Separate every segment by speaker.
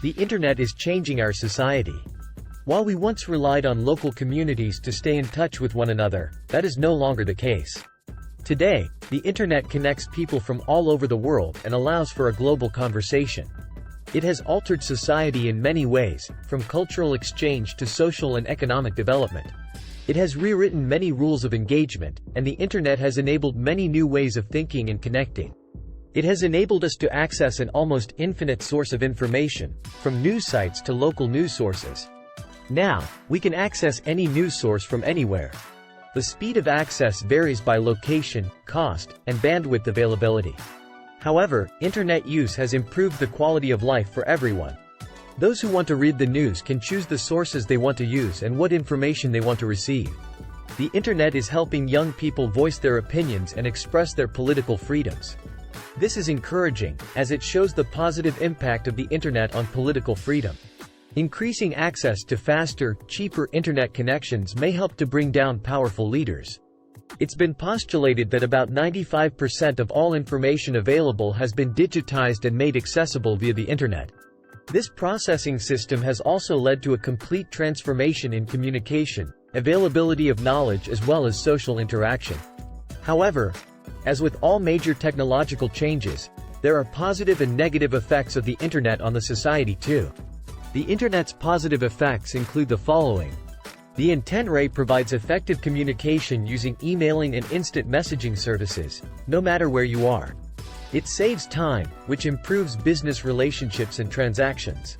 Speaker 1: The internet is changing our society. While we once relied on local communities to stay in touch with one another, that is no longer the case. Today, the internet connects people from all over the world and allows for a global conversation. It has altered society in many ways, from cultural exchange to social and economic development. It has rewritten many rules of engagement, and the internet has enabled many new ways of thinking and connecting. It has enabled us to access an almost infinite source of information, from news sites to local news sources. Now, we can access any news source from anywhere. The speed of access varies by location, cost, and bandwidth availability. However, internet use has improved the quality of life for everyone. Those who want to read the news can choose the sources they want to use and what information they want to receive. The internet is helping young people voice their opinions and express their political freedoms. This is encouraging, as it shows the positive impact of the internet on political freedom. Increasing access to faster, cheaper internet connections may help to bring down powerful leaders. It's been postulated that about 95% of all information available has been digitized and made accessible via the internet. This processing system has also led to a complete transformation in communication, availability of knowledge as well as social interaction. However, as with all major technological changes, there are positive and negative effects of the internet on the society too. The internet's positive effects include the following. The internet rate provides effective communication using emailing and instant messaging services, no matter where you are. It saves time, which improves business relationships and transactions.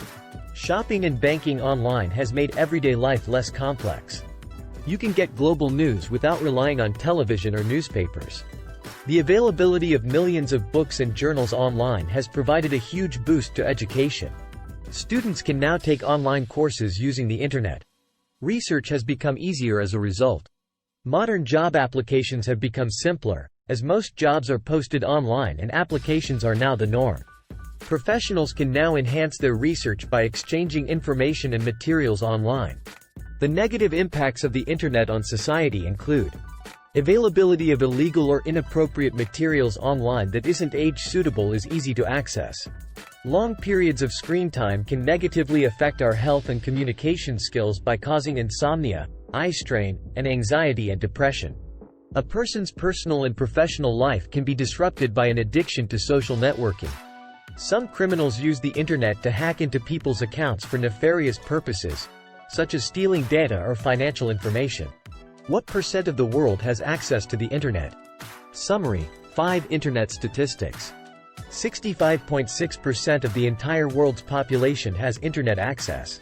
Speaker 1: Shopping and banking online has made everyday life less complex. You can get global news without relying on television or newspapers. The availability of millions of books and journals online has provided a huge boost to education. Students can now take online courses using the internet. Research has become easier as a result. Modern job applications have become simpler, as most jobs are posted online and applications are now the norm. Professionals can now enhance their research by exchanging information and materials online. The negative impacts of the internet on society include availability of illegal or inappropriate materials online that isn't age-suitable is easy to access. Long periods of screen time can negatively affect our health and communication skills by causing insomnia, eye strain, and anxiety and depression. A person's personal and professional life can be disrupted by an addiction to social networking. Some criminals use the internet to hack into people's accounts for nefarious purposes, such as stealing data or financial information. What % of the world has access to the internet? Summary: 5 Internet statistics. 65.6% of the entire world's population has internet access.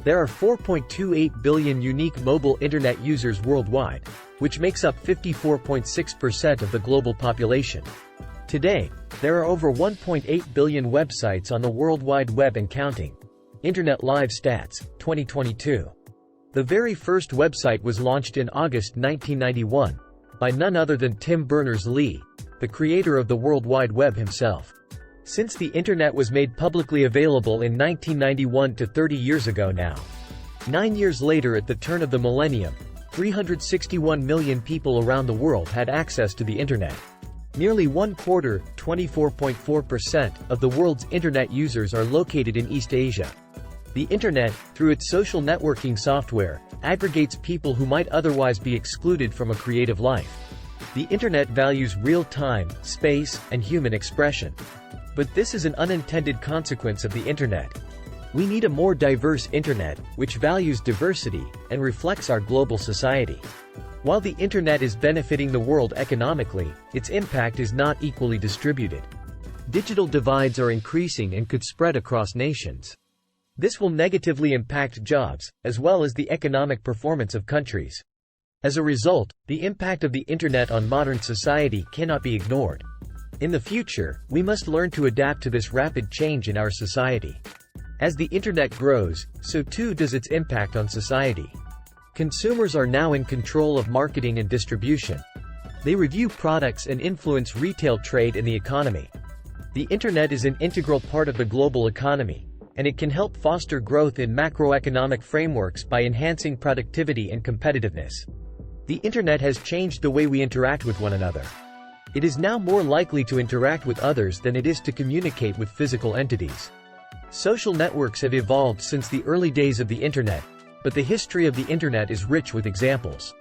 Speaker 1: There are 4.28 billion unique mobile internet users worldwide, which makes up 54.6% of the global population. Today, there are over 1.8 billion websites on the World Wide Web and counting. Internet Live Stats, 2022. The very first website was launched in August 1991, by none other than Tim Berners-Lee, the creator of the World Wide Web himself. Since the internet was made publicly available in 1991 to 30 years ago now. 9 years later, at the turn of the millennium, 361 million people around the world had access to the internet. Nearly 1/4, 24.4%, of the world's internet users are located in East Asia. The internet, through its social networking software, aggregates people who might otherwise be excluded from a creative life. The internet values real-time, space, and human expression. But this is an unintended consequence of the internet. We need a more diverse internet, which values diversity, and reflects our global society. While the internet is benefiting the world economically, its impact is not equally distributed. Digital divides are increasing and could spread across nations. This will negatively impact jobs, as well as the economic performance of countries. As a result, the impact of the internet on modern society cannot be ignored. In the future, we must learn to adapt to this rapid change in our society. As the internet grows, so too does its impact on society. Consumers are now in control of marketing and distribution. They review products and influence retail trade and the economy. The internet is an integral part of the global economy, and it can help foster growth in macroeconomic frameworks by enhancing productivity and competitiveness. The internet has changed the way we interact with one another. It is now more likely to interact with others than it is to communicate with physical entities. Social networks have evolved since the early days of the internet, but the history of the internet is rich with examples.